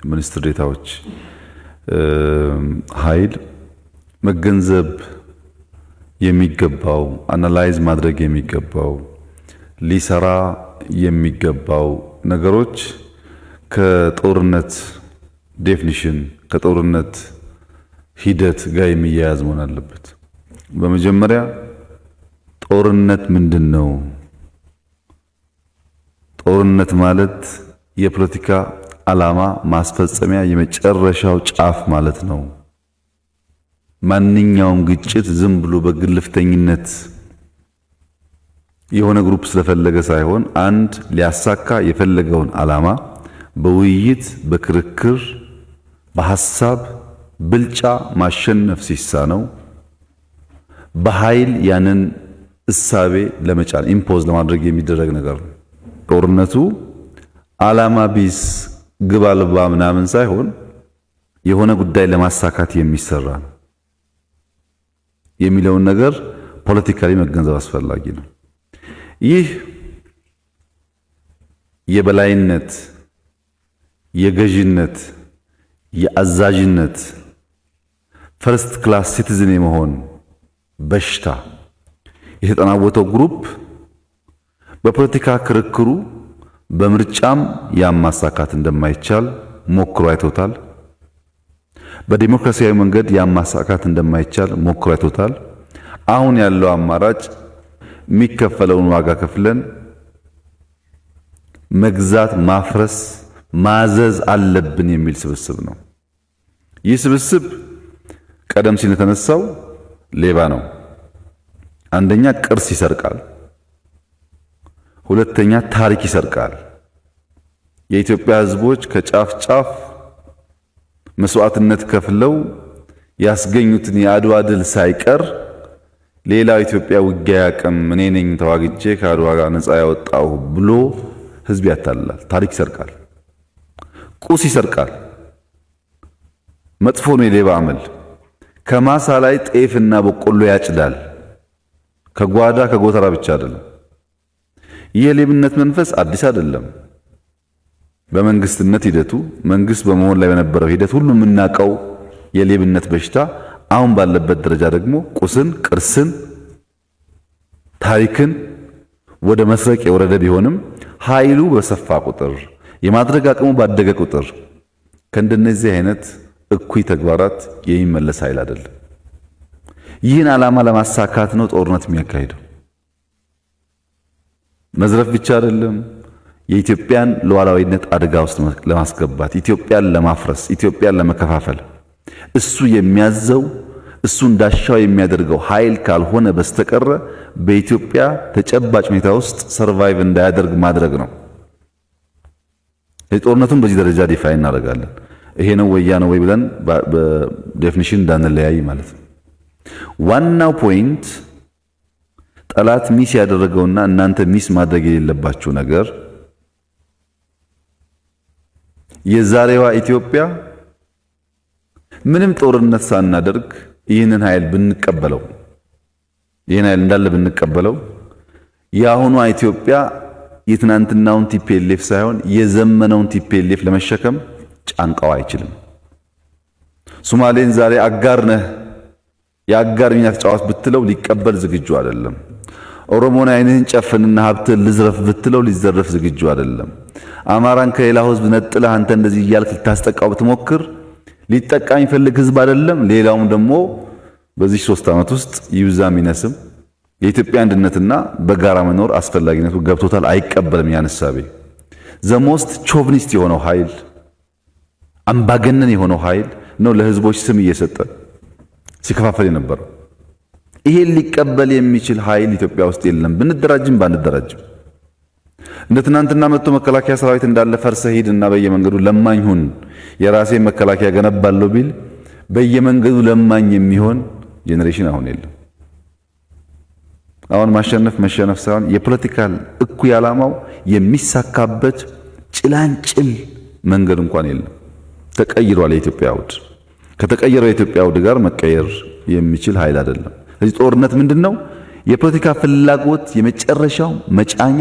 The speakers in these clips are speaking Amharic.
ሚኒስትር ዴታዎች ኃይል መገንዘብ የሚገባው አናላይዝ ማድረግ የሚገባው ሊሰራ የሚገባው ነገሮች ከጦርነት ዴፊኒሽን ከጦርነት ሂደት ጋር የሚያያዝ መሆን አለበት። በመጀመሪያ ጦርነት ምንድነው? ጦርነት ማለት የፖለቲካ ዓላማ ማስፈጸሚያ የመጨረሻው ጫፍ ማለት ነው። ማንኛውም ግጭት ዝም ብሎ በግልፍተኝነት የሆነ ግሩፕ ስለፈለገ ሳይሆን አንድ ሊያሳካ የፈለገውን ዓላማ በውይይት በክርክር በሐሳብ ብልጫ ማሸነፍ ሲሳነው በኃይል ያንን እሳቤ ለመጫን ኢምፖዝ ለማድረግ የሚደረግ ነገር ነው። ጦርነቱ ዓላማ ቢስ ግብ አልባ ምናምን ሳይሆን የሆነ ጉዳይ ለማሳካት የሚሰራ ነው የሚለውን ነገር ፖለቲካሊ መገንዘብ አስፈላጊ ነው። ይህ የበላይነት፣ የገዥነት፣ የአዛዥነት ፈርስት ክላስ ሲቲዝን የመሆን በሽታ የተጠናወተው ግሩፕ በፖለቲካ ክርክሩ በምርጫም ያማሳካት እንደማይቻል ሞክሮ አይቶታል። በዲሞክራሲያዊ መንገድ ያማሳካት እንደማይቻል ሞክሮ አይቶታል። አሁን ያለው አማራጭ የሚከፈለውን ዋጋ ከፍለን መግዛት፣ ማፍረስ፣ ማዘዝ አለብን የሚል ስብስብ ነው። ይህ ስብስብ ቀደም ሲል የተነሳው ሌባ ነው። አንደኛ ቅርስ ይሰርቃል፣ ሁለተኛ ታሪክ ይሰርቃል። የኢትዮጵያ ሕዝቦች ከጫፍ ጫፍ መስዋዕትነት ከፍለው ያስገኙትን የአድዋ ድል ሳይቀር ሌላው ኢትዮጵያ ውጊያ ያቅም እኔ ነኝ ተዋግቼ ከአድዋ ጋር ነፃ ያወጣው ብሎ ሕዝብ ያታልላል። ታሪክ ይሰርቃል፣ ቁስ ይሰርቃል። መጥፎ ነው የሌባ አመል። ከማሳ ላይ ጤፍና በቆሎ ያጭዳል። ከጓዳ ከጎተራ ብቻ አይደለም። ይህ የሌብነት መንፈስ አዲስ አይደለም። በመንግስትነት ሂደቱ መንግስት በመሆን ላይ በነበረው ሂደት ሁሉ የምናውቀው የሌብነት በሽታ አሁን ባለበት ደረጃ ደግሞ ቁስን፣ ቅርስን፣ ታሪክን ወደ መስረቅ የወረደ ቢሆንም ኃይሉ በሰፋ ቁጥር የማድረግ አቅሙ ባደገ ቁጥር ከእንደነዚህ አይነት እኩይ ተግባራት የሚመለስ ኃይል አይደለም። ይህን ዓላማ ለማሳካት ነው ጦርነት የሚያካሂደው። መዝረፍ ብቻ አይደለም። የኢትዮጵያን ሉዓላዊነት አደጋ ውስጥ ለማስገባት፣ ኢትዮጵያን ለማፍረስ፣ ኢትዮጵያን ለመከፋፈል እሱ የሚያዘው እሱ እንዳሻው የሚያደርገው ኃይል ካልሆነ በስተቀረ በኢትዮጵያ ተጨባጭ ሁኔታ ውስጥ ሰርቫይቭ እንዳያደርግ ማድረግ ነው። ጦርነቱን በዚህ ደረጃ ዲፋይን እናደርጋለን። ይሄ ነው ወይ ያ ነው ወይ ብለን በዴፊኒሽን እንዳንለያይ ማለት ነው። ዋናው ፖይንት ጠላት ሚስ ያደረገውና እናንተ ሚስ ማድረግ የሌለባችሁ ነገር የዛሬዋ ኢትዮጵያ ምንም ጦርነት ሳናደርግ ይህንን ኃይል ብንቀበለው ይህን ኃይል እንዳለ ብንቀበለው የአሁኗ ኢትዮጵያ የትናንትናውን ቲፒኤልኤፍ ሳይሆን የዘመነውን ቲፒኤልኤፍ ለመሸከም ጫንቃው አይችልም። ሶማሌን ዛሬ አጋር ነህ የአጋር ሚና ተጫዋች ብትለው ሊቀበል ዝግጁ አይደለም። ኦሮሞን አይንህን ጨፍንና ሀብትን ልዝረፍ ብትለው ሊዘረፍ ዝግጁ አይደለም። አማራን ከሌላው ህዝብ ነጥለህ አንተ እንደዚህ እያልክ ልታስጠቃው ብትሞክር ሊጠቃ የሚፈልግ ህዝብ አይደለም። ሌላውም ደግሞ በዚህ 3 ዓመት ውስጥ ይብዛም ይነስም የኢትዮጵያ አንድነትና በጋራ መኖር አስፈላጊነቱ ገብቶታል። አይቀበልም። ያነሳቤ ዘሞስት ቾቭኒስት የሆነው ኃይል አምባገነን የሆነው ኃይል ነው ለህዝቦች ስም እየሰጠ ሲከፋፈል የነበረው። ይሄን ሊቀበል የሚችል ኃይል ኢትዮጵያ ውስጥ የለም። ብንደራጅም ባንደራጅም እንደ ትናንትና መጥቶ መከላከያ ሰራዊት እንዳለ ፈርሰህ ሂድና በየመንገዱ ለማኝ ሁን የራሴ መከላከያ ገነባለሁ ቢል በየመንገዱ ለማኝ የሚሆን ጄኔሬሽን አሁን የለም። አሁን ማሸነፍ መሸነፍ ሳይሆን የፖለቲካል እኩይ ዓላማው የሚሳካበት ጭላንጭል መንገድ እንኳን የለም። ተቀይሯል የኢትዮጵያ አውድ። ከተቀየረው የኢትዮጵያ አውድ ጋር መቀየር የሚችል ኃይል አይደለም። ስለዚህ ጦርነት ምንድነው? የፖለቲካ ፍላጎት የመጨረሻው መጫኛ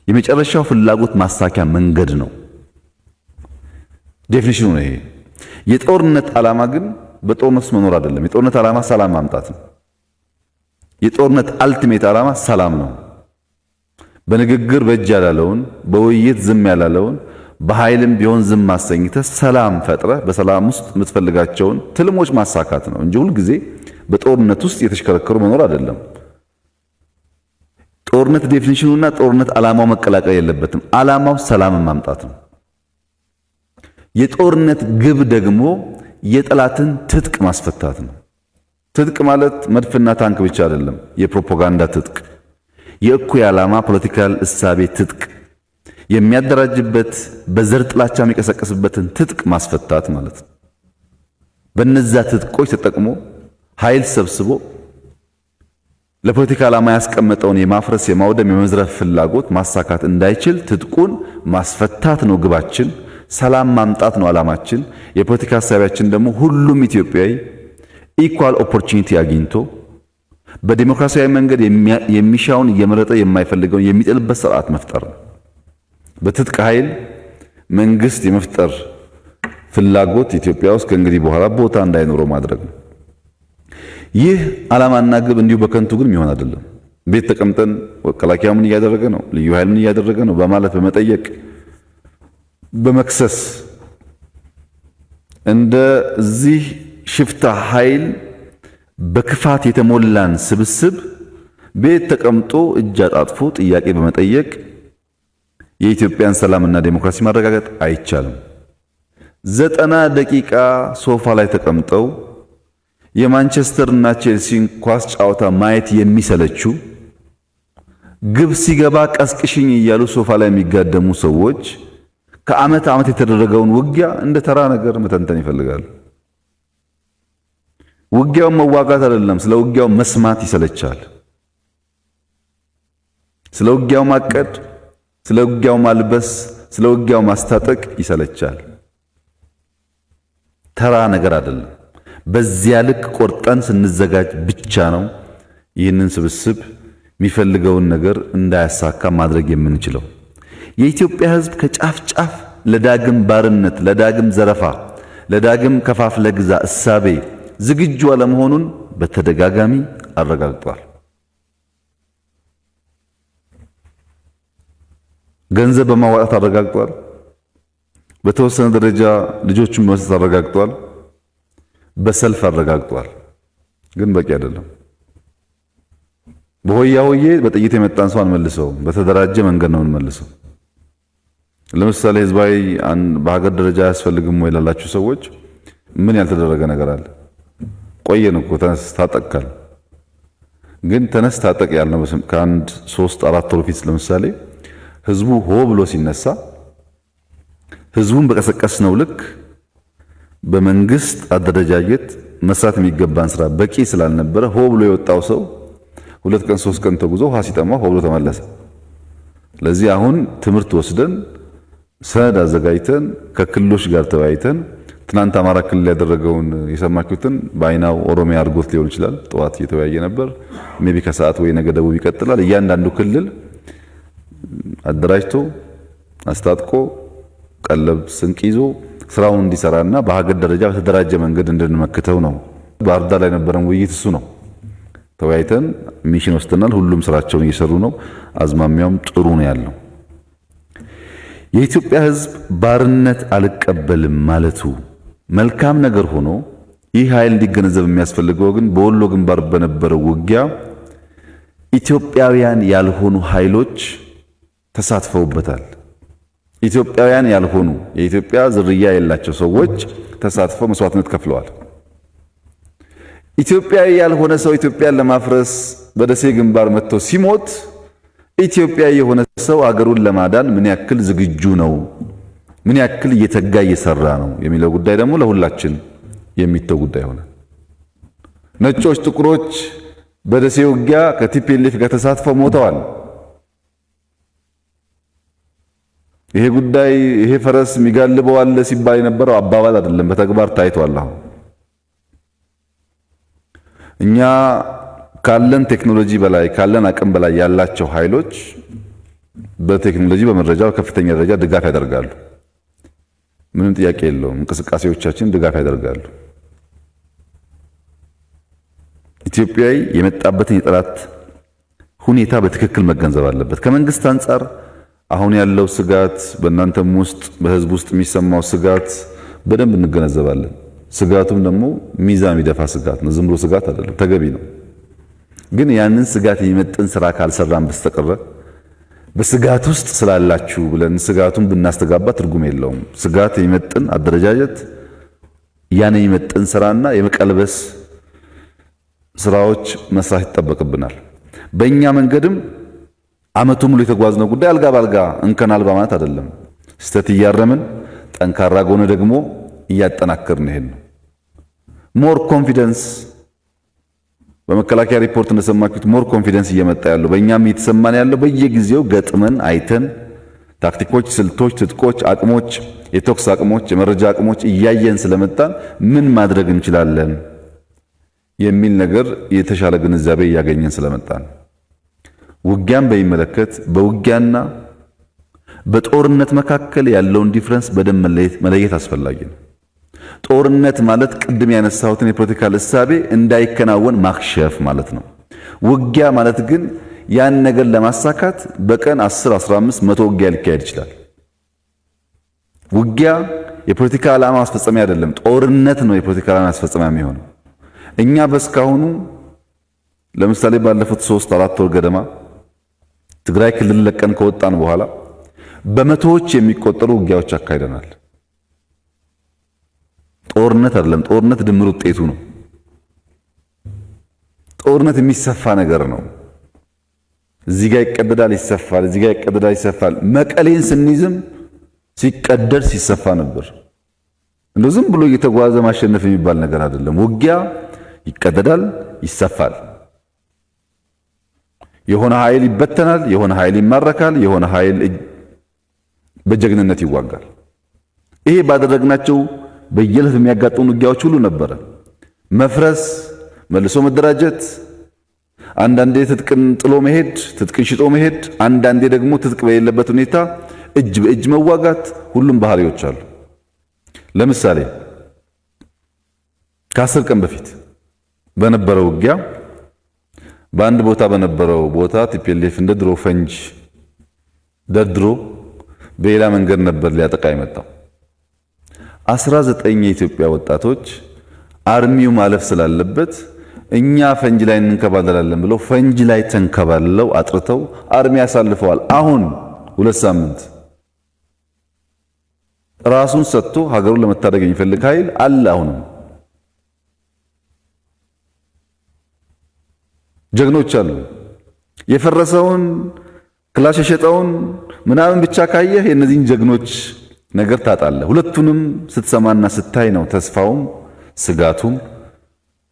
የመጨረሻው ፍላጎት ማሳኪያ መንገድ ነው። ዴፊኒሽኑ ነው ይሄ። የጦርነት ዓላማ ግን በጦርነት ውስጥ መኖር አይደለም። የጦርነት ዓላማ ሰላም ማምጣት ነው። የጦርነት አልቲሜት ዓላማ ሰላም ነው። በንግግር በእጅ ያላለውን በውይይት ዝም ያላለውን በኃይልም ቢሆን ዝም ማሰኝተህ ሰላም ፈጥረህ በሰላም ውስጥ የምትፈልጋቸውን ትልሞች ማሳካት ነው እንጂ ሁልጊዜ በጦርነት ውስጥ የተሽከረከሩ መኖር አይደለም። ጦርነት ዴፊኒሽኑና ጦርነት ዓላማው መቀላቀል የለበትም። ዓላማው ሰላምን ማምጣት ነው። የጦርነት ግብ ደግሞ የጠላትን ትጥቅ ማስፈታት ነው። ትጥቅ ማለት መድፍና ታንክ ብቻ አይደለም። የፕሮፓጋንዳ ትጥቅ፣ የእኩይ ዓላማ ፖለቲካል እሳቤ ትጥቅ፣ የሚያደራጅበት በዘር ጥላቻ የሚቀሰቀስበትን ትጥቅ ማስፈታት ማለት ነው። በነዛ ትጥቆች ተጠቅሞ ኃይል ሰብስቦ ለፖለቲካ ዓላማ ያስቀመጠውን የማፍረስ የማውደም የመዝረፍ ፍላጎት ማሳካት እንዳይችል ትጥቁን ማስፈታት ነው ግባችን። ሰላም ማምጣት ነው ዓላማችን። የፖለቲካ ሐሳቢያችን ደግሞ ሁሉም ኢትዮጵያዊ ኢኳል ኦፖርቹኒቲ አግኝቶ በዲሞክራሲያዊ መንገድ የሚሻውን እየመረጠ የማይፈልገውን የሚጥልበት ስርዓት መፍጠር ነው። በትጥቅ ኃይል መንግስት የመፍጠር ፍላጎት ኢትዮጵያ ውስጥ ከእንግዲህ በኋላ ቦታ እንዳይኖረው ማድረግ ነው። ይህ ዓላማና ግብ እንዲሁ በከንቱ ግን የሚሆን አይደለም። ቤት ተቀምጠን መከላከያ ምን እያደረገ ነው፣ ልዩ ኃይል ምን እያደረገ ነው በማለት በመጠየቅ በመክሰስ እንደዚህ ሽፍታ ኃይል በክፋት የተሞላን ስብስብ ቤት ተቀምጦ እጅ አጣጥፎ ጥያቄ በመጠየቅ የኢትዮጵያን ሰላምና ዴሞክራሲ ማረጋገጥ አይቻልም። 90 ደቂቃ ሶፋ ላይ ተቀምጠው የማንቸስተር እና ቼልሲን ኳስ ጨዋታ ማየት የሚሰለችው ግብ ሲገባ ቀስቅሽኝ እያሉ ሶፋ ላይ የሚጋደሙ ሰዎች ከዓመት ዓመት የተደረገውን ውጊያ እንደ ተራ ነገር መተንተን ይፈልጋሉ። ውጊያው መዋጋት አይደለም፣ ስለ ውጊያው መስማት ይሰለቻል። ስለ ውጊያው ማቀድ፣ ስለ ውጊያው ማልበስ፣ ስለ ውጊያው ማስታጠቅ ይሰለቻል። ተራ ነገር አይደለም። በዚያ ልክ ቆርጠን ስንዘጋጅ ብቻ ነው ይህንን ስብስብ የሚፈልገውን ነገር እንዳያሳካ ማድረግ የምንችለው። የኢትዮጵያ ሕዝብ ከጫፍ ጫፍ ለዳግም ባርነት፣ ለዳግም ዘረፋ፣ ለዳግም ከፋፍለ ግዛ እሳቤ ዝግጁ አለመሆኑን በተደጋጋሚ አረጋግጧል። ገንዘብ በማዋጣት አረጋግጧል። በተወሰነ ደረጃ ልጆቹን በመስጠት አረጋግጧል። በሰልፍ አረጋግጧል። ግን በቂ አይደለም። በሆያ ሆዬ በጥይት የመጣን ሰው አንመልሰውም። በተደራጀ መንገድ ነው የምንመልሰው። ለምሳሌ ህዝባዊ በሀገር ደረጃ አያስፈልግም ወይ ላላችሁ ሰዎች ምን ያልተደረገ ነገር አለ? ቆየን እኮ ተነስ ታጠቅካል። ግን ተነስ ታጠቅ ያልነው ከአንድ 3-4 ወር ፊት ለምሳሌ ህዝቡ ሆ ብሎ ሲነሳ ህዝቡን በቀሰቀስነው ልክ በመንግስት አደረጃጀት መስራት የሚገባን ስራ በቂ ስላልነበረ ሆ ብሎ የወጣው ሰው 2 ቀን 3 ቀን ተጉዞ ውሃ ሲጠማ ሆ ብሎ ተመለሰ። ለዚህ አሁን ትምህርት ወስደን ሰነድ አዘጋጅተን ከክልሎች ጋር ተወያይተን ትናንት አማራ ክልል ያደረገውን የሰማችሁትን በአይናው ኦሮሚያ አድርጎት ሊሆን ይችላል። ጠዋት እየተወያየ ነበር። ሜቢ ከሰዓት ወይ ነገ ደቡብ ይቀጥላል። እያንዳንዱ ክልል አደራጅቶ አስታጥቆ ቀለብ ስንቅ ይዞ ስራውን እንዲሰራና በሀገር ደረጃ በተደራጀ መንገድ እንድንመክተው ነው። ባህር ዳር ላይ ነበረን ውይይት እሱ ነው። ተወያይተን ሚሽን ወስደናል። ሁሉም ስራቸውን እየሰሩ ነው። አዝማሚያውም ጥሩ ነው ያለው። የኢትዮጵያ ሕዝብ ባርነት አልቀበልም ማለቱ መልካም ነገር ሆኖ ይህ ኃይል እንዲገነዘብ የሚያስፈልገው ግን በወሎ ግንባር በነበረው ውጊያ ኢትዮጵያውያን ያልሆኑ ኃይሎች ተሳትፈውበታል። ኢትዮጵያውያን ያልሆኑ የኢትዮጵያ ዝርያ የሌላቸው ሰዎች ተሳትፈው መስዋዕትነት ከፍለዋል። ኢትዮጵያዊ ያልሆነ ሰው ኢትዮጵያን ለማፍረስ በደሴ ግንባር መጥቶ ሲሞት ኢትዮጵያዊ የሆነ ሰው አገሩን ለማዳን ምን ያክል ዝግጁ ነው፣ ምን ያክል እየተጋ እየሰራ ነው የሚለው ጉዳይ ደግሞ ለሁላችን የሚተው ጉዳይ ሆነ። ነጮች፣ ጥቁሮች በደሴ ውጊያ ከቲፒኤልኤፍ ጋር ተሳትፈው ሞተዋል። ይሄ ጉዳይ ይሄ ፈረስ የሚጋልበው አለ ሲባል የነበረው አባባል አይደለም፣ በተግባር ታይቷል። አሁን እኛ ካለን ቴክኖሎጂ በላይ ካለን አቅም በላይ ያላቸው ኃይሎች በቴክኖሎጂ በመረጃ ከፍተኛ ደረጃ ድጋፍ ያደርጋሉ። ምንም ጥያቄ የለውም። እንቅስቃሴዎቻችን ድጋፍ ያደርጋሉ። ኢትዮጵያዊ የመጣበትን የጠላት ሁኔታ በትክክል መገንዘብ አለበት። ከመንግስት አንጻር አሁን ያለው ስጋት በእናንተም ውስጥ በህዝብ ውስጥ የሚሰማው ስጋት በደንብ እንገነዘባለን። ስጋቱም ደግሞ ሚዛን የሚደፋ ስጋት ነው። ዝም ብሎ ስጋት አይደለም፣ ተገቢ ነው። ግን ያንን ስጋት የሚመጥን ስራ ካልሰራን በስተቀር በስጋት ውስጥ ስላላችሁ ብለን ስጋቱን ብናስተጋባ ትርጉም የለውም። ስጋት የሚመጥን አደረጃጀት፣ ያን የሚመጥን ስራና የመቀልበስ ስራዎች መስራት ይጠበቅብናል። በእኛ መንገድም አመቱ ሙሉ የተጓዝነው ጉዳይ አልጋ ባልጋ እንከን አልባ ማለት አይደለም። ስህተት እያረምን ጠንካራ ጎነ ደግሞ እያጠናከርን ይሄን ነው። ሞር ኮንፊደንስ በመከላከያ ሪፖርት እንደሰማችሁት ሞር ኮንፊደንስ እየመጣ ያለው በእኛም እየተሰማን ያለው በየጊዜው ገጥመን አይተን ታክቲኮች፣ ስልቶች፣ ትጥቆች፣ አቅሞች፣ የቶክስ አቅሞች፣ የመረጃ አቅሞች እያየን ስለመጣን ምን ማድረግ እንችላለን የሚል ነገር የተሻለ ግንዛቤ እያገኘን ስለመጣን ውጊያን በሚመለከት በውጊያና በጦርነት መካከል ያለውን ዲፍረንስ በደንብ መለየት አስፈላጊ ነው። ጦርነት ማለት ቅድም ያነሳሁትን የፖለቲካል እሳቤ እንዳይከናወን ማክሸፍ ማለት ነው። ውጊያ ማለት ግን ያን ነገር ለማሳካት በቀን 10፣ 15፣ 100 ውጊያ ሊካሄድ ይችላል። ውጊያ የፖለቲካ ዓላማ ማስፈጸሚያ አይደለም። ጦርነት ነው የፖለቲካ ዓላማ ማስፈጸሚያ የሚሆነው። እኛ በስካሁኑ ለምሳሌ ባለፉት 3-4 ወር ገደማ ትግራይ ክልል ለቀን ከወጣን በኋላ በመቶዎች የሚቆጠሩ ውጊያዎች አካሂደናል። ጦርነት አይደለም። ጦርነት ድምር ውጤቱ ነው። ጦርነት የሚሰፋ ነገር ነው። እዚህ ጋር ይቀደዳል፣ ይሰፋል፣ እዚህ ጋር ይቀደዳል፣ ይሰፋል። መቀሌን ስንይዝም ሲቀደድ ሲሰፋ ነበር። እንደው ዝም ብሎ እየተጓዘ ማሸነፍ የሚባል ነገር አይደለም። ውጊያ ይቀደዳል፣ ይሰፋል። የሆነ ኃይል ይበተናል፣ የሆነ ኃይል ይማረካል፣ የሆነ ኃይል በጀግንነት ይዋጋል። ይሄ ባደረግናቸው በየዕለት የሚያጋጥሙ ውጊያዎች ሁሉ ነበረ። መፍረስ፣ መልሶ መደራጀት፣ አንዳንዴ ትጥቅን ጥሎ መሄድ፣ ትጥቅን ሽጦ መሄድ፣ አንዳንዴ ደግሞ ትጥቅ በሌለበት ሁኔታ እጅ በእጅ መዋጋት፣ ሁሉም ባህሪዎች አሉ። ለምሳሌ ከ10 ቀን በፊት በነበረው ውጊያ በአንድ ቦታ በነበረው ቦታ ቲፒኤልኤፍ እንደ ድሮ ፈንጅ ደድሮ በሌላ መንገድ ነበር ሊያጠቃ የመጣው። 19 የኢትዮጵያ ወጣቶች አርሚው ማለፍ ስላለበት እኛ ፈንጅ ላይ እንከባለላለን ብለው ፈንጅ ላይ ተንከባልለው አጥርተው አርሚ ያሳልፈዋል። አሁን 2 ሳምንት ራሱን ሰጥቶ ሀገሩን ለመታደግ የሚፈልግ ኃይል አለ። አሁንም ጀግኖች አሉ። የፈረሰውን ክላሽ የሸጠውን ምናምን ብቻ ካየህ የእነዚህን ጀግኖች ነገር ታጣለህ። ሁለቱንም ስትሰማና ስታይ ነው ተስፋውም ስጋቱም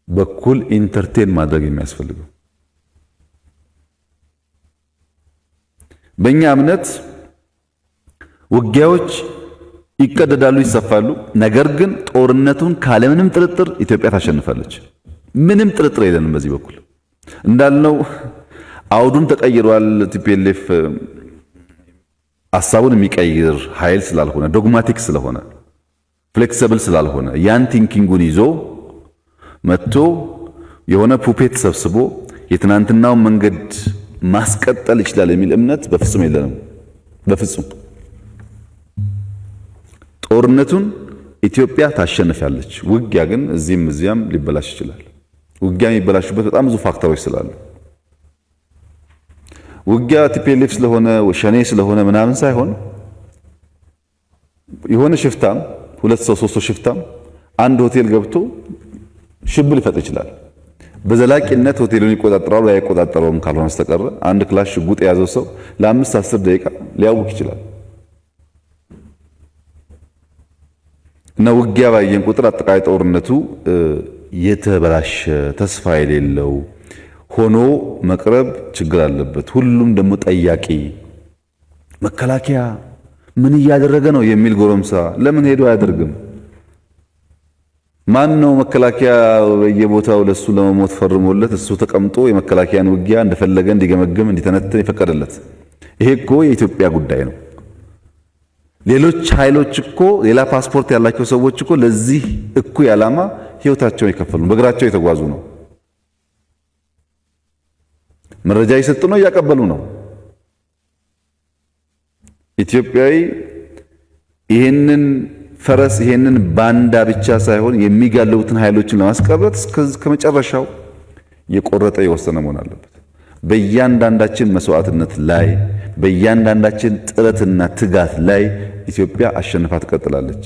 በኩል ኢንተርቴን ማድረግ የሚያስፈልገው። በእኛ እምነት ውጊያዎች ይቀደዳሉ፣ ይሰፋሉ። ነገር ግን ጦርነቱን ካለምንም ጥርጥር ኢትዮጵያ ታሸንፋለች። ምንም ጥርጥር የለንም። በዚህ በኩል እንዳልነው አውዱም ተቀይሯል። ቲፒኤልኤፍ ሐሳቡን የሚቀይር ኃይል ስላልሆነ፣ ዶግማቲክ ስለሆነ፣ ፍሌክሲብል ስላልሆነ ያን ቲንኪንጉን ይዞ መጥቶ የሆነ ፑፔት ሰብስቦ የትናንትናውን መንገድ ማስቀጠል ይችላል የሚል እምነት በፍጹም የለንም። በፍጹም ጦርነቱን ኢትዮጵያ ታሸንፋለች። ውጊያ ግን እዚህም እዚያም ሊበላሽ ይችላል። ውጊያ የሚበላሹበት በጣም ብዙ ፋክተሮች ስላሉ ውጊያ ቲፒኤልኤፍ ስለሆነ ሸኔ ስለሆነ ምናምን ሳይሆን የሆነ ሽፍታም 2 ሰው 3 ሰው ሽፍታም አንድ ሆቴል ገብቶ ሽብል ሊፈጥር ይችላል። በዘላቂነት ሆቴሉን ይቆጣጠራል ወይ አይቆጣጠረውም ካልሆነ በስተቀር አንድ ክላሽ ሽጉጥ የያዘው ሰው ለ5-10 ደቂቃ ሊያውቅ ይችላል። እና ውጊያ ባየን ቁጥር አጠቃላይ ጦርነቱ የተበላሸ ተስፋ የሌለው ሆኖ መቅረብ ችግር አለበት። ሁሉም ደግሞ ጠያቂ መከላከያ ምን እያደረገ ነው የሚል ጎረምሳ ለምን ሄዶ አያደርግም? ማን ነው መከላከያ በየቦታው ለሱ ለመሞት ፈርሞለት እሱ ተቀምጦ የመከላከያን ውጊያ እንደፈለገ እንዲገመግም እንዲተነትን የፈቀደለት? ይሄ እኮ የኢትዮጵያ ጉዳይ ነው። ሌሎች ኃይሎች እኮ ሌላ ፓስፖርት ያላቸው ሰዎች እኮ ለዚህ እኩይ ዓላማ ህይወታቸውን የከፈሉ በእግራቸው የተጓዙ ነው። መረጃ እየሰጡ ነው፣ እያቀበሉ ነው። ኢትዮጵያዊ ይሄንን ፈረስ ይሄንን ባንዳ ብቻ ሳይሆን የሚጋለቡትን ኃይሎችን ለማስቀረት ከመጨረሻው የቆረጠ የወሰነ መሆን አለበት። በእያንዳንዳችን መስዋዕትነት ላይ በእያንዳንዳችን ጥረትና ትጋት ላይ ኢትዮጵያ አሸንፋ ትቀጥላለች።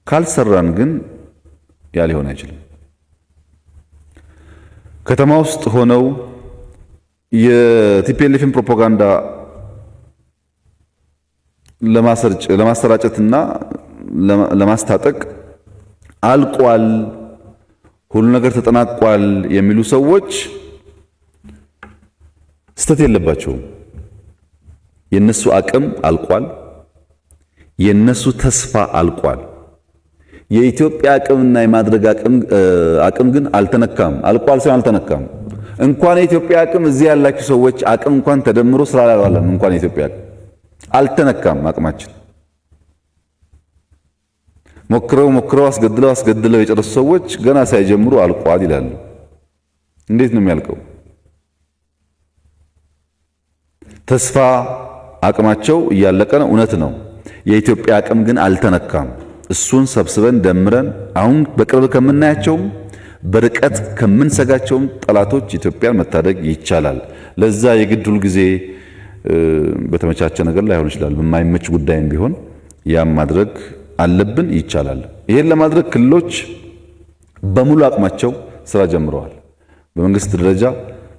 ካልሰራን ግን ያ ሊሆን አይችልም። ከተማ ውስጥ ሆነው የቲፒኤልኤፍን ፕሮፓጋንዳ ለማሰራጨትና ለማስታጠቅ አልቋል፣ ሁሉ ነገር ተጠናቋል የሚሉ ሰዎች ስተት የለባቸውም። የነሱ አቅም አልቋል። የነሱ ተስፋ አልቋል። የኢትዮጵያ አቅምና የማድረግ አቅም ግን አልተነካም። አልቋል ሳይሆን አልተነካም። እንኳን የኢትዮጵያ አቅም እዚህ ያላችሁ ሰዎች አቅም እንኳን ተደምሮ ስራ ላይ ዋለም። እንኳን የኢትዮጵያ አቅም አልተነካም። አቅማችን ሞክረው አስገድለው የጨረሱ ሰዎች ገና ሳይጀምሩ አልቋል ይላሉ። እንዴት ነው የሚያልቀው? ተስፋ አቅማቸው እያለቀ ነው፣ እውነት ነው። የኢትዮጵያ አቅም ግን አልተነካም። እሱን ሰብስበን ደምረን አሁን በቅርብ ከምናያቸውም በርቀት ከምንሰጋቸውም ጠላቶች ኢትዮጵያን መታደግ ይቻላል። ለዛ የግድ ሁል ጊዜ በተመቻቸ ነገር ላይ ሆን ይችላል፣ በማይመች ጉዳይም ቢሆን ያም ማድረግ አለብን፣ ይቻላል። ይሄን ለማድረግ ክልሎች በሙሉ አቅማቸው ስራ ጀምረዋል። በመንግስት ደረጃ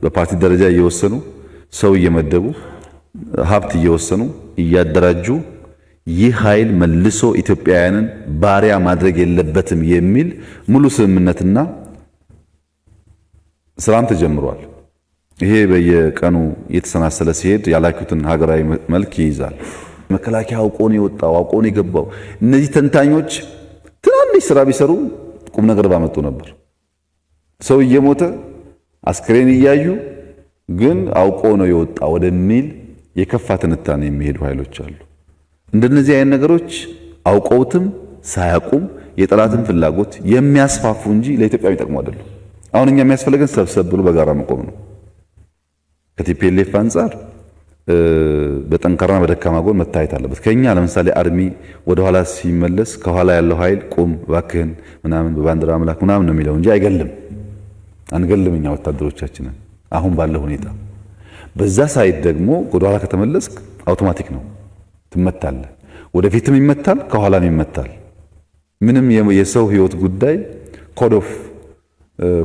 በፓርቲ ደረጃ እየወሰኑ ሰው እየመደቡ ሀብት እየወሰኑ እያደራጁ ይህ ኃይል መልሶ ኢትዮጵያውያንን ባሪያ ማድረግ የለበትም የሚል ሙሉ ስምምነትና ስራም ተጀምሯል። ይሄ በየቀኑ እየተሰናሰለ ሲሄድ ያላኩትን ሀገራዊ መልክ ይይዛል። መከላከያ አውቆ ነው የወጣው፣ አውቆ ነው የገባው። እነዚህ ተንታኞች ትናንሽ ስራ ቢሰሩ ቁም ነገር ባመጡ ነበር። ሰው እየሞተ አስክሬን እያዩ ግን አውቆ ነው የወጣ ወደሚል የከፋ ትንታኔ የሚሄዱ ኃይሎች አሉ። እንደነዚህ አይነት ነገሮች አውቀውትም ሳያውቁም የጠላትን ፍላጎት የሚያስፋፉ እንጂ ለኢትዮጵያ የሚጠቅሙ አይደሉም። አሁን እኛ የሚያስፈልገን ሰብሰብ ብሎ በጋራ መቆም ነው። ከቲፒኤልኤፍ አንጻር በጠንካራና በደካማ ጎን መታየት አለበት። ከኛ ለምሳሌ አርሚ ወደ ኋላ ሲመለስ ከኋላ ያለው ኃይል ቁም እባክህን ምናምን በባንዲራ አምላክ ምናምን ነው የሚለው እንጂ አይገልም። አንገልም እኛ ወታደሮቻችንን አሁን ባለው ሁኔታ። በዛ ሳይድ ደግሞ ወደ ኋላ ከተመለስክ አውቶማቲክ ነው ትመታለህ። ወደፊትም ይመታል፣ ከኋላም ይመታል። ምንም የሰው ህይወት ጉዳይ ኮድ ኦፍ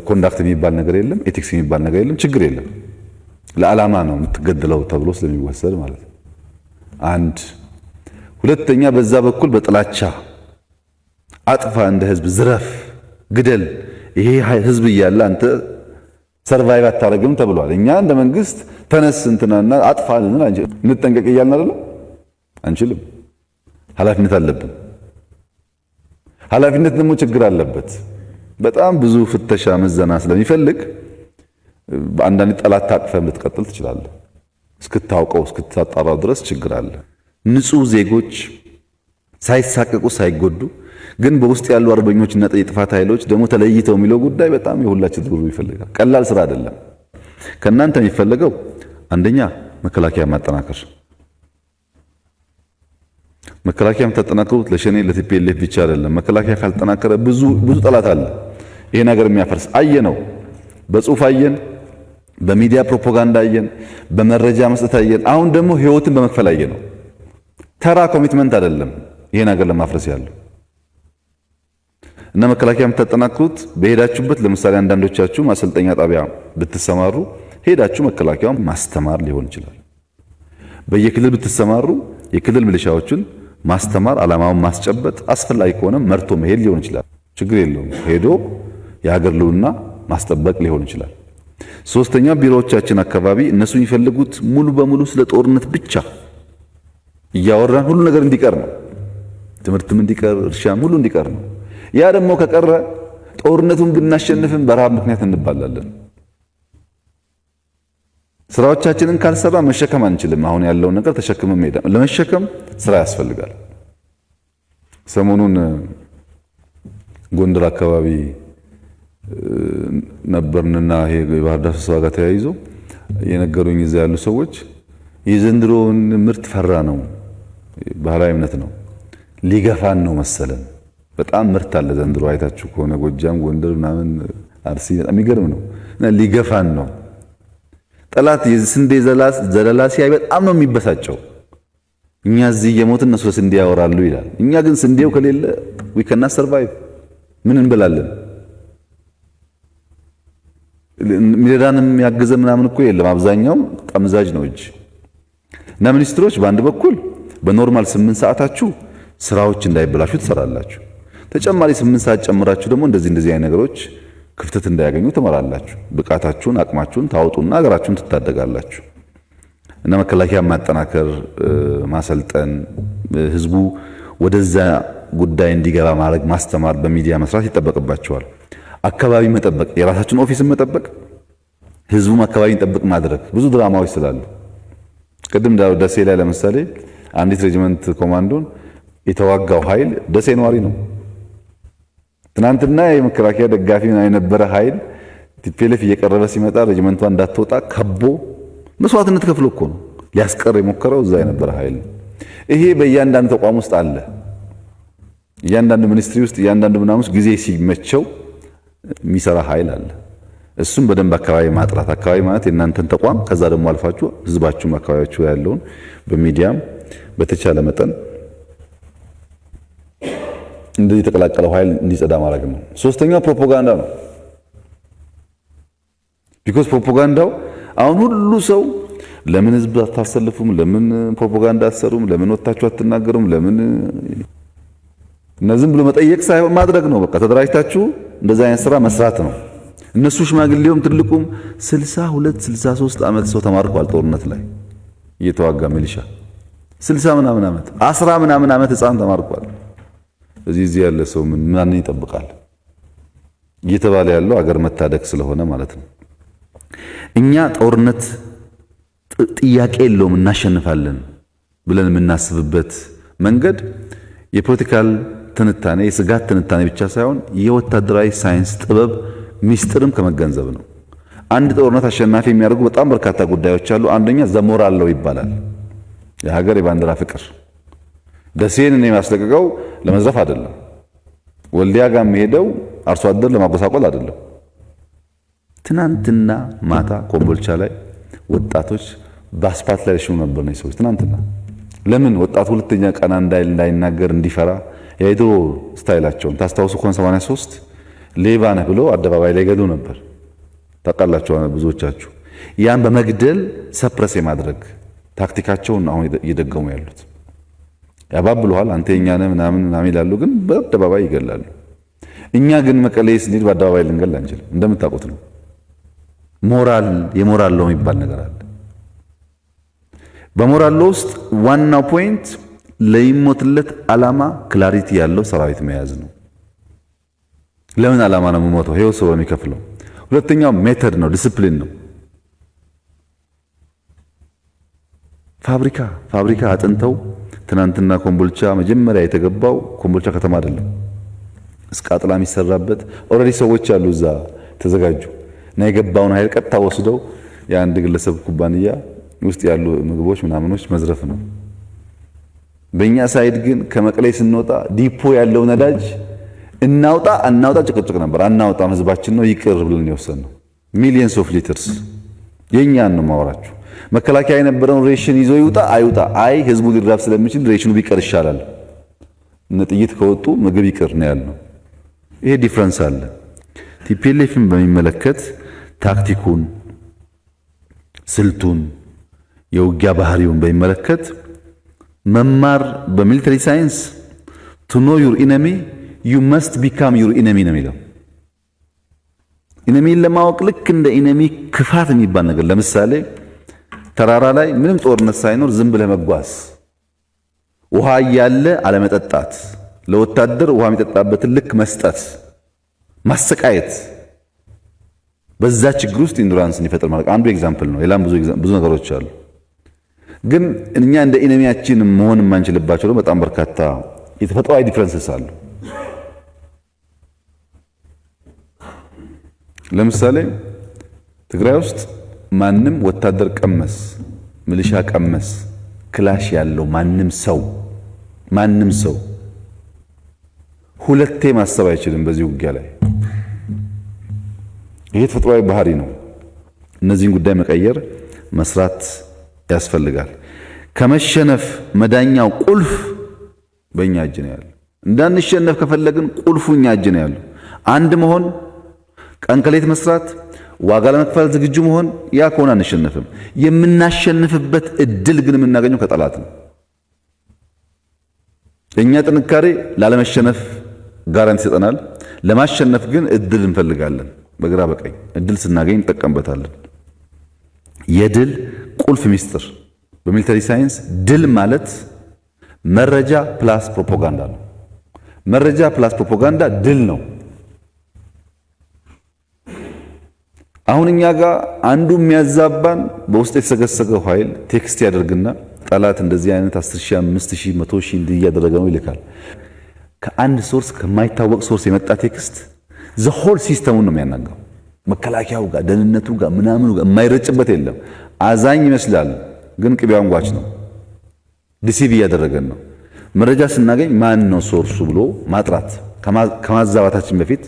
ኮንዳክት የሚባል ነገር የለም፣ ኤቲክስ የሚባል ነገር የለም። ችግር የለም። ለዓላማ ነው የምትገደለው ተብሎ ስለሚወሰድ ማለት ነው። አንድ ሁለተኛ፣ በዛ በኩል በጥላቻ አጥፋ፣ እንደ ህዝብ ዝረፍ፣ ግደል፣ ይሄ ህዝብ እያለ አንተ ሰርቫይቭ አታረግም ተብሏል። እኛ እንደ መንግስት ተነስ እንትናና አጥፋ እንጠንቀቅ እያልን አይደለም፣ አንችልም። ኃላፊነት አለብን። ኃላፊነት ደግሞ ችግር አለበት። በጣም ብዙ ፍተሻ ምዘና ስለሚፈልግ በአንዳንድ ጠላት ታቅፈም ልትቀጥል ትችላለህ። እስክታውቀው እስክታጣራው ድረስ ችግር አለ። ንጹህ ዜጎች ሳይሳቀቁ ሳይጎዱ ግን በውስጥ ያሉ አርበኞችና የጥፋት ኃይሎች ደግሞ ተለይተው የሚለው ጉዳይ በጣም የሁላችን ትግሉ ይፈልጋል። ቀላል ስራ አይደለም። ከእናንተ የሚፈልገው አንደኛ መከላከያ ማጠናከር። መከላከያ የምታጠናክሩት ለሸኔ ለቲፒኤልኤፍ ብቻ አይደለም። መከላከያ ካልጠናከረ ብዙ ጠላት አለ ይሄን ነገር የሚያፈርስ። አየነው፣ በጽሁፍ አየን፣ በሚዲያ ፕሮፓጋንዳ አየን፣ በመረጃ መስጠት አየን። አሁን ደግሞ ህይወትን በመክፈል አየነው። ተራ ኮሚትመንት አይደለም ይሄን ነገር ለማፍረስ ያለው እና መከላከያ የምታጠናክሩት በሄዳችሁበት። ለምሳሌ አንዳንዶቻችሁ ማሰልጠኛ ጣቢያ ብትሰማሩ ሄዳችሁ መከላከያውን ማስተማር ሊሆን ይችላል። በየክልል ብትሰማሩ የክልል ሚሊሻዎችን ማስተማር፣ ዓላማውን ማስጨበጥ፣ አስፈላጊ ከሆነ መርቶ መሄድ ሊሆን ይችላል። ችግር የለውም። ሄዶ የሀገር ልውና ማስጠበቅ ሊሆን ይችላል። ሶስተኛ፣ ቢሮዎቻችን አካባቢ እነሱ የሚፈልጉት ሙሉ በሙሉ ስለ ጦርነት ብቻ እያወራን ሁሉ ነገር እንዲቀር ነው። ትምህርትም እንዲቀር፣ እርሻም ሁሉ እንዲቀር ነው። ያ ደግሞ ከቀረ ጦርነቱን ብናሸንፍም በረሃብ ምክንያት እንባላለን። ስራዎቻችንን ካልሰራ መሸከም አንችልም። አሁን ያለውን ነገር ተሸክመን መሄድ ለመሸከም ስራ ያስፈልጋል። ሰሞኑን ጎንደር አካባቢ ነበርንና ይሄ የባህር ዳር ስብሰባ ጋር ተያይዞ የነገሩኝ እዛ ያሉ ሰዎች የዘንድሮውን ምርት ፈራ ነው፣ ባህላዊ እምነት ነው፣ ሊገፋን ነው መሰለን። በጣም ምርት አለ ዘንድሮ አይታችሁ ከሆነ ጎጃም፣ ጎንደር ምናምን አርሲ በጣም የሚገርም ነው እና ሊገፋን ነው። ጠላት የስንዴ ዘለላ ሲያይ በጣም ነው የሚበሳጨው። እኛ እዚህ የሞትን እነሱ ስንዴ ያወራሉ ይላል። እኛ ግን ስንዴው ከሌለ we cannot survive ምን እንበላለን? ሚረዳንም ያገዘ ምናምን እኮ የለም። አብዛኛው ጠምዛጅ ነው እጅ እና ሚኒስትሮች በአንድ በኩል በኖርማል 8 ሰዓታችሁ ስራዎች እንዳይበላሹ ትሰራላችሁ። ተጨማሪ 8 ሰዓት ጨምራችሁ ደግሞ እንደዚህ አይነት ነገሮች ክፍተት እንዳያገኙ ትመራላችሁ። ብቃታችሁን አቅማችሁን ታወጡና ሀገራችሁን ትታደጋላችሁ። እና መከላከያ ማጠናከር፣ ማሰልጠን፣ ህዝቡ ወደዛ ጉዳይ እንዲገባ ማድረግ፣ ማስተማር፣ በሚዲያ መስራት ይጠበቅባቸዋል። አካባቢ መጠበቅ፣ የራሳችሁን ኦፊስን መጠበቅ፣ ህዝቡም አካባቢን ጠብቅ ማድረግ ብዙ ድራማዎች ስላሉ ቅድም ደሴ ላይ ለምሳሌ አንዲት ሬጂመንት ኮማንዶን የተዋጋው ኃይል ደሴ ነዋሪ ነው። ትናንትና የመከላከያ ደጋፊ የነበረ ኃይል ቲፒኤልኤፍ እየቀረበ ሲመጣ ሬጂመንቷ እንዳትወጣ ከቦ መስዋዕትነት ከፍሎ እኮ ነው ሊያስቀር የሞከረው እዛ የነበረ ኃይል። ይሄ በእያንዳንዱ ተቋም ውስጥ አለ። እያንዳንዱ ሚኒስትሪ ውስጥ እያንዳንዱ ምናምን ውስጥ ጊዜ ሲመቸው የሚሰራ ኃይል አለ። እሱም በደንብ አካባቢ ማጥራት፣ አካባቢ ማለት የእናንተን ተቋም ከዛ ደግሞ አልፋችሁ ህዝባችሁም አካባቢያችሁ ያለውን በሚዲያም በተቻለ መጠን እንደዚህ የተቀላቀለው ኃይል እንዲጸዳ ማድረግ ነው። ሶስተኛው ፕሮፓጋንዳ ነው። ቢኮዝ ፕሮፓጋንዳው አሁን ሁሉ ሰው ለምን ህዝብ አታሰልፉም፣ ለምን ፕሮፓጋንዳ አትሰሩም፣ ለምን ወጣችሁ አትናገሩም፣ ለምን እነዚህም ብሎ መጠየቅ ሳይሆን ማድረግ ነው። በቃ ተደራጅታችሁ እንደዛ አይነት ስራ መስራት ነው። እነሱ ሽማግሌውም ትልቁም 62 63 ዓመት ሰው ተማርኳል ጦርነት ላይ እየተዋጋ ሚሊሻ 60 ምናምን ዓመት 10 ምናምን ዓመት ህፃን ተማርኳል። እዚህ ያለ ሰው ምን ይጠብቃል? እየተባለ ያለው አገር መታደግ ስለሆነ ማለት ነው። እኛ ጦርነት ጥያቄ የለውም እናሸንፋለን ብለን የምናስብበት መንገድ የፖለቲካል ትንታኔ፣ የስጋት ትንታኔ ብቻ ሳይሆን የወታደራዊ ሳይንስ ጥበብ ሚስጥርም ከመገንዘብ ነው። አንድ ጦርነት አሸናፊ የሚያደርጉ በጣም በርካታ ጉዳዮች አሉ። አንደኛ ዘሞራል ነው ይባላል። የሀገር የባንዲራ ፍቅር። ደሴን እኔ የሚያስለቅቀው ለመዝረፍ አይደለም። ወልዲያ ጋር የሚሄደው አርሶ አደር ለማጎሳቆል አይደለም። ትናንትና ማታ ኮምቦልቻ ላይ ወጣቶች በአስፓልት ላይ ሽሙ ነበር ነው ሰዎች ትናንትና። ለምን ወጣቱ ሁለተኛ ቀና እንዳይናገር እንዲፈራ የድሮ ስታይላቸውን ታስታውሱ ከሆነ 83 ሌባ ነህ ብሎ አደባባይ ላይ ገሉ ነበር። ታውቃላችሁ ብዙዎቻችሁ። ያን በመግደል ሰፕረስ የማድረግ ታክቲካቸውን አሁን እየደገሙ ያሉት ያባብሉሃል። አንተ የኛ ነህ ምናምን ይላሉ፣ ግን በአደባባይ ይገላሉ። እኛ ግን መቀሌ ስንሄድ በአደባባይ ልንገል አንችልም። እንደምታውቁት ነው። የሞራል ነው የሚባል ነገር አለ። በሞራል ውስጥ ዋናው ፖይንት ለይሞትለት ዓላማ ክላሪቲ ያለው ሰራዊት መያዝ ነው። ለምን ዓላማ ነው የምሞተው? ህይወት ሰው የሚከፍለው። ሁለተኛው ሜተድ ነው፣ ዲሲፕሊን ነው። ፋብሪካ አጥንተው ትናንትና ኮምቦልቻ መጀመሪያ የተገባው ኮምቦልቻ ከተማ አይደለም፣ እስቃጥላ የሚሰራበት ኦልሬዲ ሰዎች አሉ እዛ ተዘጋጁ እና የገባውን ኃይል ቀጥታ ወስደው የአንድ ግለሰብ ኩባንያ ውስጥ ያሉ ምግቦች ምናምኖች መዝረፍ ነው። በእኛ ሳይድ ግን ከመቀሌ ስንወጣ ዲፖ ያለው ነዳጅ እናውጣ ጭቅጭቅ ነበር። አናውጣም ህዝባችን ነው ይቅር ብለን የወሰንነው ሚሊየንስ ኦፍ ሊትርስ የኛን ነው ማወራችሁ። መከላከያ የነበረውን ሬሽን ይዞ ይውጣ አይውጣ፣ አይ ህዝቡ ሊራብ ስለሚችል ሬሽኑ ቢቀር ይሻላል፣ እነ ጥይት ከወጡ ምግብ ይቅር ነው ያልነው። ይሄ ዲፍረንስ አለ። ቲፒኤልኤፍን በሚመለከት ታክቲኩን፣ ስልቱን፣ የውጊያ ባህሪውን በሚመለከት መማር በሚሊተሪ ሳይንስ to know your enemy you must become your enemy ነው የሚለው። ኢነሚን ለማወቅ ልክ እንደ ኢነሚ ክፋት የሚባል ነገር ለምሳሌ ተራራ ላይ ምንም ጦርነት ሳይኖር ዝም ብለህ መጓዝ፣ ውሃ እያለ አለመጠጣት፣ ለወታደር ውሃ የሚጠጣበትን ልክ መስጠት፣ ማሰቃየት፣ በዛ ችግር ውስጥ ኢንዱራንስን ይፈጥር ማለት አንዱ ኤግዛምፕል ነው። ሌላም ብዙ ነገሮች አሉ። ግን እኛ እንደ ኢነሚያችን መሆን የማንችልባቸው በጣም በርካታ የተፈጥሯዊ ዲፍረንስስ አሉ። ለምሳሌ ትግራይ ውስጥ ማንም ወታደር ቀመስ ሚሊሻ ቀመስ ክላሽ ያለው ማንም ሰው ሁለቴ ማሰብ አይችልም በዚህ ውጊያ ላይ። ይሄ ተፈጥሯዊ ባህሪ ነው። እነዚህን ጉዳይ መቀየር መስራት ያስፈልጋል። ከመሸነፍ መዳኛው ቁልፍ በእኛ እጅ ነው ያለው። እንዳንሸነፍ ከፈለግን ቁልፉ እኛ እጅ ነው ያለው። አንድ መሆን፣ ቀን ከሌት መስራት፣ ዋጋ ለመክፈል ዝግጁ መሆን። ያ ከሆነ አንሸነፍም። የምናሸንፍበት እድል ግን የምናገኘው ከጠላት ነው። እኛ ጥንካሬ ላለመሸነፍ ጋራንቲ ይሰጠናል። ለማሸነፍ ግን እድል እንፈልጋለን። በግራ በቀኝ እድል ስናገኝ እንጠቀምበታለን። የድል ቁልፍ ሚስጥር በሚሊተሪ ሳይንስ ድል ማለት መረጃ ፕላስ ፕሮፓጋንዳ ነው። መረጃ ፕላስ ፕሮፓጋንዳ ድል ነው። አሁን እኛ ጋር አንዱ የሚያዛባን በውስጥ የተሰገሰገው ኃይል ቴክስት ያደርግና ጠላት እንደዚህ አይነት 10,000 5,000 100,000 እንዲህ እያደረገ ነው ይልካል። ከአንድ ሶርስ ከማይታወቅ ሶርስ የመጣ ቴክስት ዘሆል ሲስተሙን ነው የሚያናጋው። መከላከያው ጋር ደህንነቱ ጋር ምናምኑ ጋር የማይረጭበት የለም። አዛኝ ይመስላል ግን ቅቤው አንጓች ነው። ዲሲቪ እያደረገን ነው። መረጃ ስናገኝ ማን ነው ሶርሱ ብሎ ማጥራት ከማዛባታችን በፊት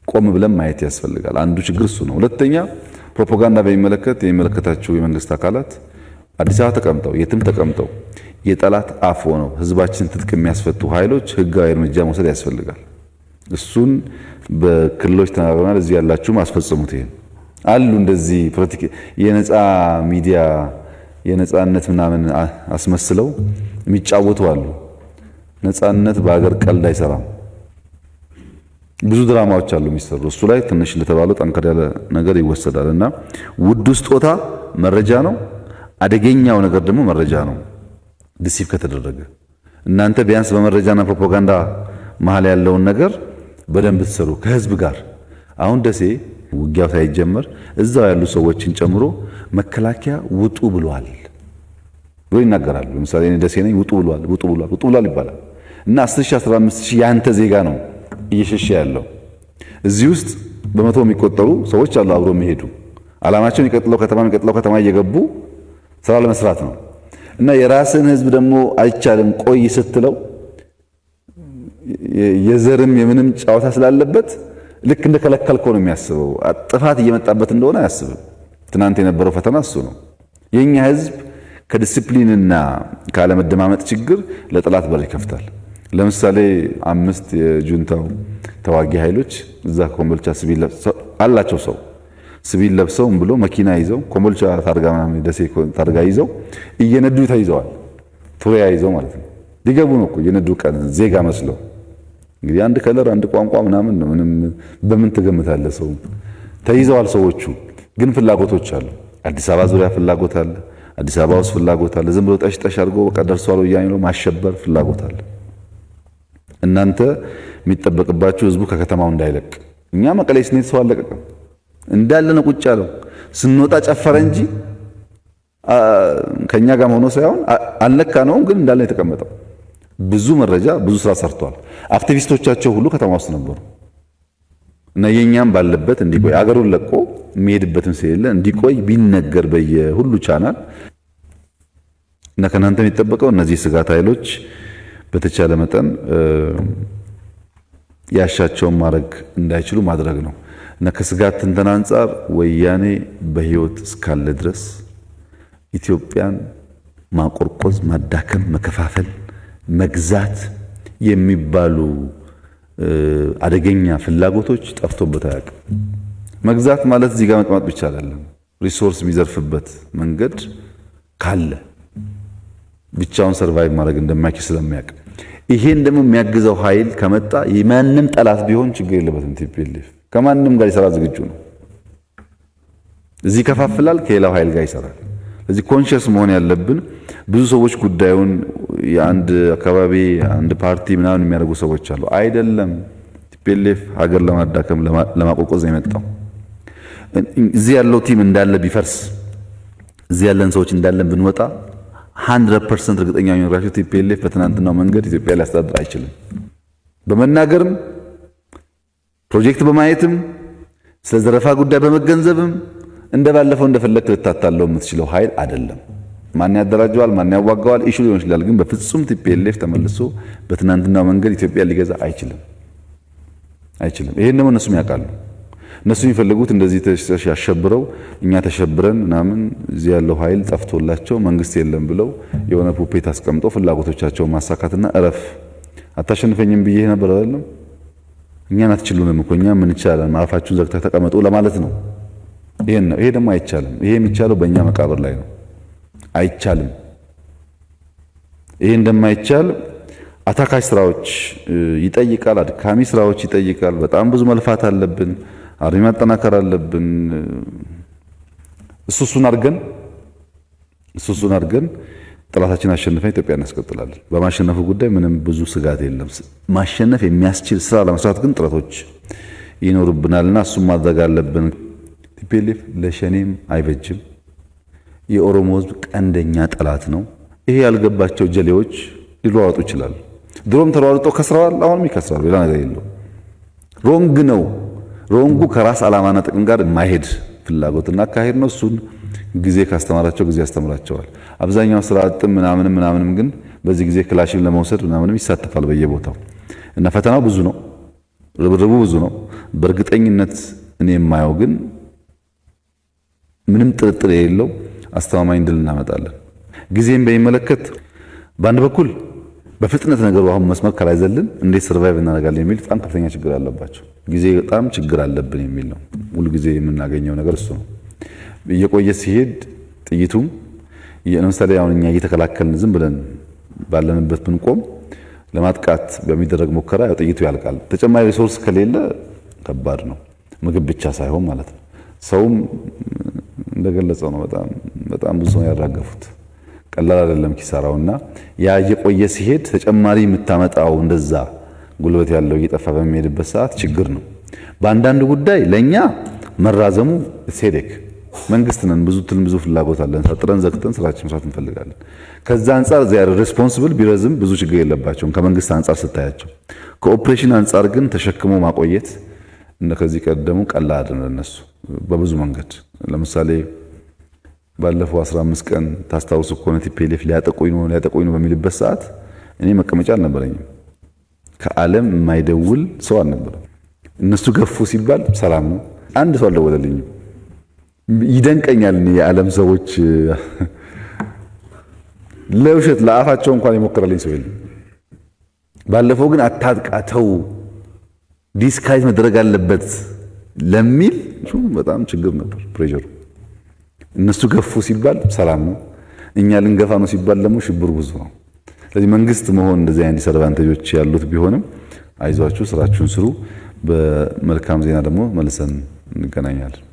ቆም ብለን ማየት ያስፈልጋል። አንዱ ችግር እሱ ነው። ሁለተኛ ፕሮፓጋንዳ በሚመለከት የሚመለከታቸው የመንግስት አካላት አዲስ አበባ ተቀምጠው የትም ተቀምጠው የጠላት አፍ ሆነው ህዝባችን ትጥቅ የሚያስፈቱ ኃይሎች ህጋዊ እርምጃ መውሰድ ያስፈልጋል። እሱን በክልሎች ተናግረናል። እዚህ ያላችሁም አስፈጽሙት። ይሄን አሉ እንደዚህ ፖለቲካ የነፃ ሚዲያ የነፃነት ምናምን አስመስለው የሚጫወቱ አሉ። ነፃነት በአገር ቀልድ አይሰራም። ብዙ ድራማዎች አሉ የሚሰሩ። እሱ ላይ ትንሽ እንደተባለው ጠንከር ያለ ነገር ይወሰዳል እና ውዱ ስጦታ መረጃ ነው። አደገኛው ነገር ደግሞ መረጃ ነው። ዲሲፕ ከተደረገ እናንተ ቢያንስ በመረጃና ፕሮፓጋንዳ መሃል ያለውን ነገር በደንብ ትሰሩ ከህዝብ ጋር። አሁን ደሴ ውጊያው ሳይጀመር እዛው ያሉ ሰዎችን ጨምሮ መከላከያ ውጡ ብሏል ብሎ ይናገራሉ። ለምሳሌ እኔ ደሴ ነኝ፣ ውጡ ብሏል ይባላል እና 10,000 15,000 ያንተ ዜጋ ነው እየሸሸ ያለው። እዚህ ውስጥ በመቶ የሚቆጠሩ ሰዎች አሉ አብሮ የሚሄዱ አላማቸው የሚቀጥለው ከተማ እየገቡ ስራ ለመስራት ነው እና የራስን ህዝብ ደግሞ አይቻልም ቆይ ስትለው የዘርም የምንም ጫዋታ ስላለበት ልክ እንደከለከልከው ነው የሚያስበው። ጥፋት እየመጣበት እንደሆነ አያስብም። ትናንት የነበረው ፈተና እሱ ነው። የኛ ህዝብ ከዲሲፕሊንና ካለመደማመጥ ችግር ለጠላት በር ይከፍታል። ለምሳሌ 5 የጁንታው ተዋጊ ኃይሎች እዛ ኮምቦልቻ ሲቪል አላቸው ሰው ሲቪል ለብሰው ብሎ መኪና ይዘው ኮምቦልቻ ታርጋ ምናምን ደሴ ታርጋ ይዘው እየነዱ ተይዘዋል። ቱሪያ ይዘው ማለት ነው። ሊገቡ ነው እኮ እየነዱ ቀን ዜጋ መስለው። እንግዲህ አንድ ከለር አንድ ቋንቋ ምናምን ነው። ምንም በምን ትገምታለህ? ሰው ተይዘዋል። ሰዎቹ ግን ፍላጎቶች አሉ። አዲስ አበባ ዙሪያ ፍላጎት አለ። አዲስ አበባ ውስጥ ፍላጎት አለ። ዝም ብሎ ጠሽ አድርጎ በቃ ደርሷል ወያኔ ነው ማሸበር ፍላጎት አለ። እናንተ የሚጠበቅባችሁ ህዝቡ ከከተማው እንዳይለቅ። እኛ መቀሌ ስንሄድ ሰው አለቀቀም እንዳለ ነው ቁጭ ያለው። ስንወጣ ጨፈረ እንጂ ከኛ ጋር ሆኖ ሳይሆን አልነካ ነው፣ ግን እንዳለ የተቀመጠው። ብዙ መረጃ ብዙ ስራ ሰርቷል። አክቲቪስቶቻቸው ሁሉ ከተማ ውስጥ ነበሩ እና የኛም ባለበት እንዲቆይ አገሩን ለቆ የሚሄድበትም ስለሌለ እንዲቆይ ቢነገር በየሁሉ ቻናል እና ከናንተ የሚጠበቀው እነዚህ ስጋት ኃይሎች በተቻለ መጠን ያሻቸውን ማድረግ እንዳይችሉ ማድረግ ነው እና ከስጋት ትንተና አንጻር ወያኔ በህይወት እስካለ ድረስ ኢትዮጵያን ማቆርቆዝ፣ ማዳከም፣ መከፋፈል፣ መግዛት የሚባሉ አደገኛ ፍላጎቶች ጠፍቶበት አያውቅም። መግዛት ማለት እዚህ ጋር መቀመጥ ብቻ አይደለም። ሪሶርስ የሚዘርፍበት መንገድ ካለ ብቻውን ሰርቫይቭ ማድረግ እንደማይችል ስለሚያውቅ ይሄን ደግሞ የሚያግዘው ኃይል ከመጣ የማንም ጠላት ቢሆን ችግር የለበትም። ቲፒኤልኤፍ ከማንም ጋር ይሰራ ዝግጁ ነው። እዚህ ከፋፍላል፣ ከሌላው ኃይል ጋር ይሰራል። ስለዚህ ኮንሺየስ መሆን ያለብን ብዙ ሰዎች ጉዳዩን የአንድ አካባቢ አንድ ፓርቲ ምናምን የሚያደርጉ ሰዎች አሉ። አይደለም። ቲፒኤልኤፍ ሀገር ለማዳከም ለማቆቆዝ ነው የመጣው። እዚህ ያለው ቲም እንዳለ ቢፈርስ፣ እዚህ ያለን ሰዎች እንዳለን ብንወጣ 100% እርግጠኛ የሚነግራችሁ ቲፒኤልኤፍ በትናንትናው መንገድ ኢትዮጵያ ሊያስተዳድር አይችልም። በመናገርም ፕሮጀክት በማየትም ስለ ዘረፋ ጉዳይ በመገንዘብም እንደባለፈው እንደፈለክ ልታታለው የምትችለው ኃይል አይደለም። ማን ያደራጀዋል፣ ማን ያዋጋዋል ኢሹ ሊሆን ይችላል። ግን በፍጹም ቲፒኤልኤፍ ተመልሶ በትናንትናው መንገድ ኢትዮጵያ ሊገዛ አይችልም። ይሄን ደግሞ እነሱም ያውቃሉ። እነሱ የሚፈልጉት እንደዚህ ያሸብረው እኛ ተሸብረን ምናምን እዚህ ያለው ኃይል ጠፍቶላቸው መንግስት የለም ብለው የሆነ ፑፔት አስቀምጠው ፍላጎቶቻቸውን ማሳካትና እረፍ አታሸንፈኝም ብዬ ነበር አይደለም። እኛን አትችሉንም እኮ እኛ ምን ይቻላል አፋችሁን ዘግተው ተቀመጡ ለማለት ነው። ይሄ ደግሞ አይቻልም። ይሄ የሚቻለው በእኛ መቃብር ላይ ነው። አይቻልም። ይሄ እንደማይቻል አታካሽ ስራዎች ይጠይቃል። አድካሚ ስራዎች ይጠይቃል። በጣም ብዙ መልፋት አለብን። አርሚ ማጠናከር አለብን። እሱን አድርገን ጠላታችን አሸንፈን ኢትዮጵያ እናስቀጥላለን። በማሸነፉ ጉዳይ ምንም ብዙ ስጋት የለም። ማሸነፍ የሚያስችል ስራ ለመስራት ግን ጥረቶች ይኖርብናልና እሱም ማድረግ አለብን። ቲፒኤልኤፍ ለሸኔም አይበጅም። የኦሮሞ ሕዝብ ቀንደኛ ጠላት ነው። ይሄ ያልገባቸው ጀሌዎች ሊሯሯጡ ይችላሉ። ድሮም ተሯሩጠው ከስረዋል፣ አሁንም ይከስራሉ። ሌላ ነገር የለው። ሮንግ ነው። ሮንጉ ከራስ ዓላማና ጥቅም ጋር የማይሄድ ፍላጎትና አካሄድ ነው። እሱን ጊዜ ካስተማራቸው ጊዜ ያስተምራቸዋል። አብዛኛው ስራ አጥም ምናምንም ግን በዚህ ጊዜ ክላሽን ለመውሰድ ምናምንም ይሳተፋል በየቦታው እና ፈተናው ብዙ ነው። ርብርቡ ብዙ ነው። በእርግጠኝነት እኔ የማየው ግን ምንም ጥርጥር የሌለው አስተማማኝ ድል እናመጣለን። ጊዜን በሚመለከት በአንድ በኩል በፍጥነት ነገሩ አሁን መስመር ካላይዘልን እንዴት ሰርቫይቭ እናደርጋለን የሚል በጣም ከፍተኛ ችግር አለባቸው። ጊዜ በጣም ችግር አለብን የሚል ነው። ሙሉ ጊዜ የምናገኘው ነገር እሱ ነው። እየቆየ ሲሄድ ጥይቱም ለምሳሌ አሁን እኛ እየተከላከልን ዝም ብለን ባለንበት ብንቆም ለማጥቃት በሚደረግ ሙከራ ያው ጥይቱ ያልቃል። ተጨማሪ ሪሶርስ ከሌለ ከባድ ነው። ምግብ ብቻ ሳይሆን ማለት ነው። ሰውም እንደገለጸው ነው። በጣም ብዙ ነው ያራገፉት። ቀላል አይደለም ኪሳራውና ያ እየቆየ ሲሄድ ተጨማሪ የምታመጣው እንደዛ ጉልበት ያለው እየጠፋ በሚሄድበት ሰዓት ችግር ነው። በአንዳንድ ጉዳይ ለኛ መራዘሙ ሴዴክ መንግስት ነን፣ ብዙ ፍላጎት አለን። ሰጥረን ዘግተን ስራችን መስራት እንፈልጋለን። ከዛ አንፃር ዚያር ሪስፖንሲብል ቢረዝም ብዙ ችግር የለባቸውም ከመንግስት አንፃር ስታያቸው። ከኦፕሬሽን አንፃር ግን ተሸክሞ ማቆየት እንደ ከዚህ ቀደሙ ቀላል አይደለም ለነሱ በብዙ መንገድ። ለምሳሌ ባለፈው 15 ቀን ታስታውሱ ከሆነ ቲፒኤልኤፍ ሊያጠቁኝ ነው በሚልበት ሰዓት እኔ መቀመጫ አልነበረኝም። ከዓለም የማይደውል ሰው አልነበረም። እነሱ ገፉ ሲባል ሰላም ነው። አንድ ሰው አልደወለልኝም። ይደንቀኛል። የዓለም ሰዎች ለውሸት ለአፋቸው እንኳን የሞከረልኝ ሰው የለም። ባለፈው ግን አታጥቃተው ዲስካይት መደረግ አለበት ለሚል በጣም ችግር ነበር ፕሬሸሩ። እነሱ ገፉ ሲባል ሰላም ነው። እኛ ልንገፋ ነው ሲባል ደግሞ ሽብር ብዙ ነው። ስለዚህ መንግስት መሆን እንደዚህ አይነት ዲስአድቫንቴጆች ያሉት ቢሆንም አይዟችሁ፣ ስራችሁን ስሩ። በመልካም ዜና ደግሞ መልሰን እንገናኛለን።